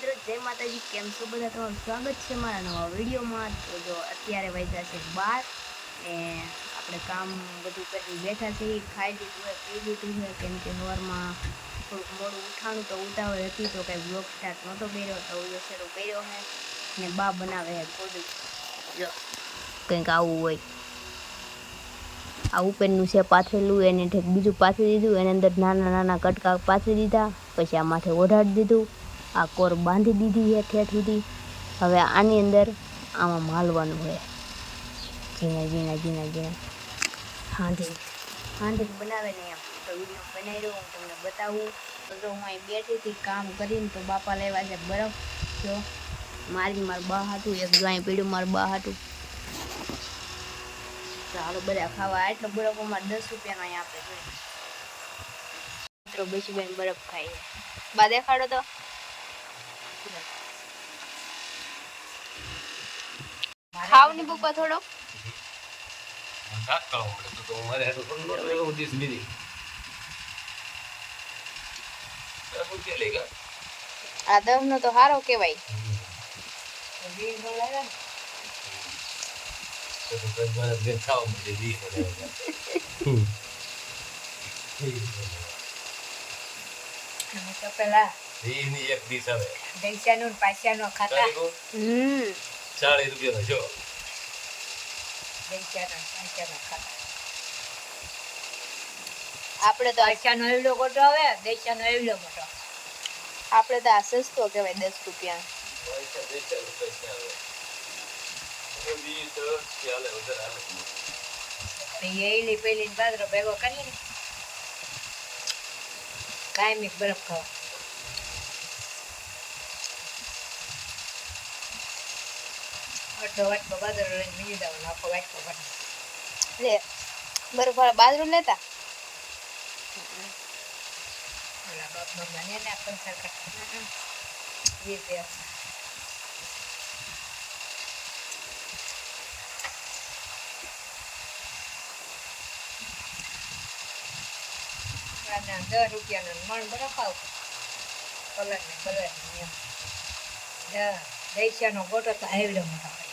મિત્રો જય માતાજી, કેમ છો બધા? તમારું સ્વાગત છે મારા નવા વિડીયોમાં. તો જો અત્યારે વાગ્યા છે 12 ને આપણે કામ બધું કરી બેઠા છીએ. ખાઈ લીધું હોય, પી લીધું હોય, કેમ કે સવારમાં થોડુંક મોડું ઉઠાણું તો ઉતાવળ હતી તો કંઈ બ્લોગ સ્ટાર્ટ નહોતો કર્યો, તો શરૂ કર્યો છે ને બા બનાવે છે કોડું. જો કંઈક આવું હોય, આ ઉપરનું છે પાથરેલું, એને ઠેક બીજું પાથરી દીધું, એની અંદર નાના નાના કટકા પાથરી દીધા, પછી આ માથે ઓઢાડી દીધું, આ કોર બાંધી દીધી છે ઠેઠ સુધી. હવે આની અંદર આમાં માલવાનું હોય ઝીણા ઝીણા ઝીણા ઝીણા હાંધી બનાવે ને એમ. તો વિડીયો બનાવી રહ્યો, હું તમને બતાવું. તો જો હું અહીં બેઠી હતી કામ કરીને, તો બાપા લેવા છે બરફ. જો મારા બા હાટું એક જો અહીં પીડ્યું મારા બા હાટું. ચાલો બધા ખાવા. આટલો બરફ અમારે 10 રૂપિયાનો અહીં આપે જોઈએ. મિત્રો બેસી બેન બરફ ખાઈએ. બા દેખાડો તો. ખાવ ની પપ્પા થોડો. આ 10 નો તો સારો કેવાય. પેલા એક દિવસ આવે દૈસાનું પાછાનો ખાતા 40 રૂપિયા જો દૈસાનો ખાતા. આપણે તો આચાનો એવડો મોટો આવે, દૈસાનો એવડો મોટો. આપણે તો આ સસ્તો કહેવાય 10 રૂપિયા. એલી પેલી બાજરો ભેગો કરીએ ને કાયમી બરફ ખાવા. અડધો વાટકો બાજરો લઈને બીજી દેવાનો, આખો વાટકો લે બરફ વાળા બાજરો લેતા. ઓલા બાપ ભગવાન એને પંચર કરતા ના 10 રૂપિયાનો મણ બરફ આવ કલર ને એમ. દૈસાનો ગોટો તો હેવડો મોટો હોય.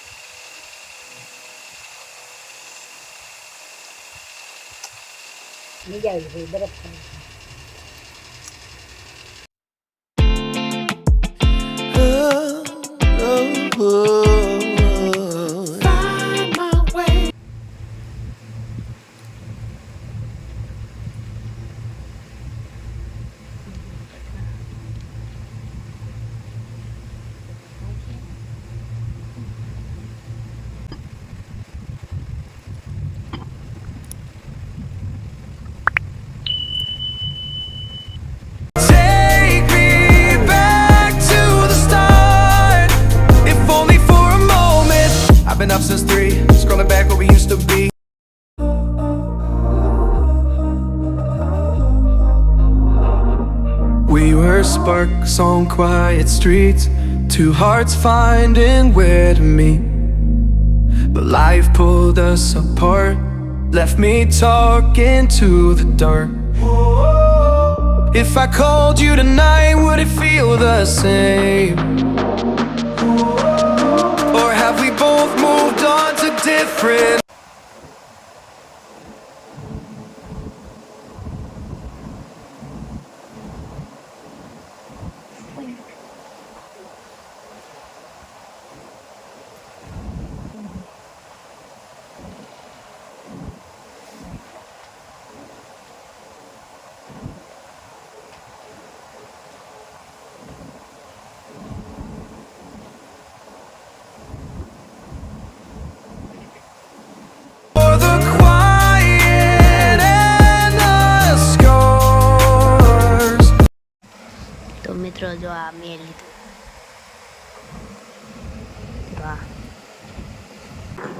બીજા બરફ ખાય. Up since 3, scrolling back where we used to be. We were sparks on quiet streets, two hearts finding where to meet. But life pulled us apart, left me talking to the dark. If I called you tonight, would it feel the same? We both moved on to different. મિત્રો જો આ મેં લીધું,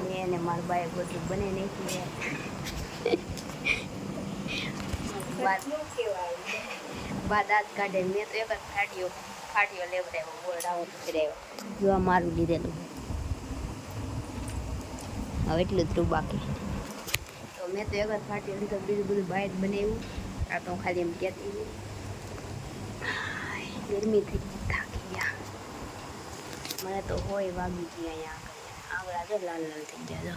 મેં અને મારા બાએ બધું બને નાખી. બા દાંત કાઢે. મેં તો એક જ ફાટીઓ લેવડાવ્યો, ગોળાઓ ફેરાવ્યો. જો આ મારું લીધેલું હવે એટલું જ બાકી. તો મેં તો એક જ ફાટીઓ લીધો, બીજું બધું બાએ જ બનાવ્યું. આ તો ખાલી એમ કહેતી ગરમી થઈ થાકી ગયા. મને તો હોય વાગી ગઈ અહીંયા આંગળા જો લાલ લાલ થઈ ગયા જો.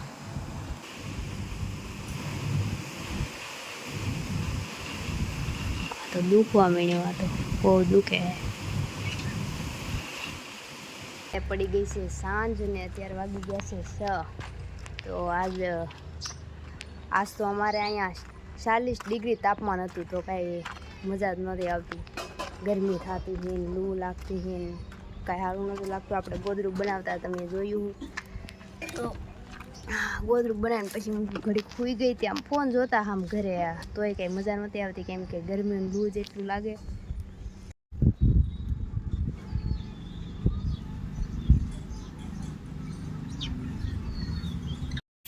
તો દુખવા માંડ્યો, આ તો બહુ દુખે. પડી ગઈ છે સાંજ ને અત્યારે વાગી ગયા છે 6. તો આજ તો અમારે અહીંયા 40 ડિગ્રી તાપમાન હતું, તો કાંઈ મજા જ નહોતી આવતી. ગરમી થતી છે ને લૂ લાગતી છે ને કાંઈ સારું નહોતું લાગતું. આપણે ગોદરું બનાવતા તમે જોયું. તો ગોદરું બનાવીને પછી હું ઘડીક સૂઈ ગઈ ત્યાં ફોન જોતા આમ ઘરે, તોય કંઈ મજા નહોતી આવતી કેમ કે ગરમી લૂ જેટલું લાગે.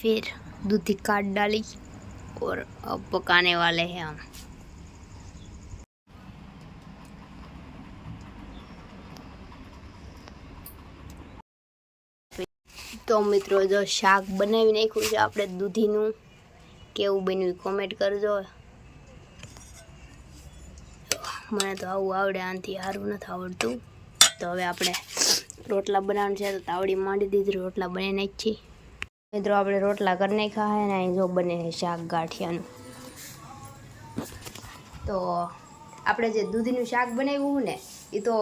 फिर दूधी काट डाली और अब पकाने वाले हैं हम. તો મિત્રો જો શાક બનાવી નાખ્યું છે આપણે દૂધીનું. કેવું બન્યું કોમેન્ટ કરજો. મને તો આવું આવડે, આનાથી સારું નથી આવડતું. તો હવે આપણે રોટલા બનાવવાનું છે, તો તાવડી માંડી દીધી, રોટલા બનાવી નાખી. મિત્રો આપણે રોટલા કરી નાખ્યા છે ને અહીં જો બને છે શાક ગાંઠિયાનું. તો આપણે જે દૂધીનું શાક બનાવ્યું ને એ તો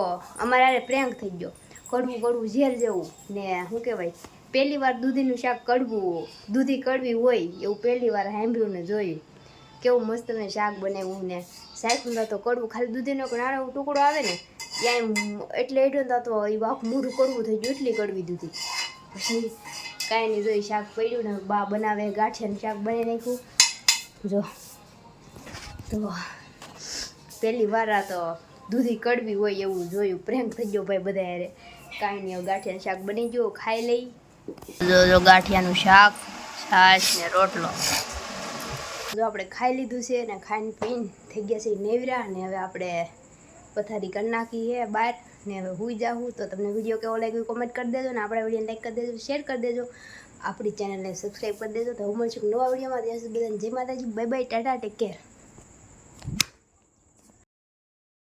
અમારે પ્રેંક થઈ ગયો. કડવું કડવું ઝેર જેવું ને શું કહેવાય, પહેલી વાર દૂધીનું શાક કડવું, દૂધી કડવી હોય એવું પહેલી વાર સાંભળ્યું ને જોયું. કેવું મસ્ત મેં શાક બનાવ્યું ને શાકમાં તો કડવું, ખાલી દૂધીનો નાનો ટુકડો આવે ને ત્યાં એટલે એટલું તો એ આખું મોઢું કડવું થઈ ગયું, એટલી કડવી દૂધી. પછી કાંઈ નહીં જોઈ શાક પડ્યું ને બા બનાવે ગાંઠિયાનું શાક બનાવી નાખ્યું. જો તો પહેલી વાર આ તો દૂધી કડવી હોય એવું જોયું. પ્રેમ થઈ ગયો ભાઈ બધા યારે. કાંઈ નહીં, ગાંઠિયાનું શાક બની ગયું, ખાઈ લઈ. જો ગાંઠિયાનું શાક, છાશ ને રોટલો. જો આપણે ખાઈ લીધું છે ને ખાઈને પીને થઈ ગયા છે નેવરા ને હવે આપણે પથારી કરી નાખી છે બહાર ને હવે સૂઈ જાઉં. તો તમને વિડીયો કેવો લાગ્યો કોમેન્ટ કરી દેજો ને આપણા વિડીયોને લાઈક કરી દેજો, શેર કરી દેજો, આપણી ચેનલને સબસ્ક્રાઈબ કરી દેજો. તો હું મળશું નવા વિડીયોમાં. ત્યાં સુધી બધાને જય માતાજી, bye bye, Tata, take care.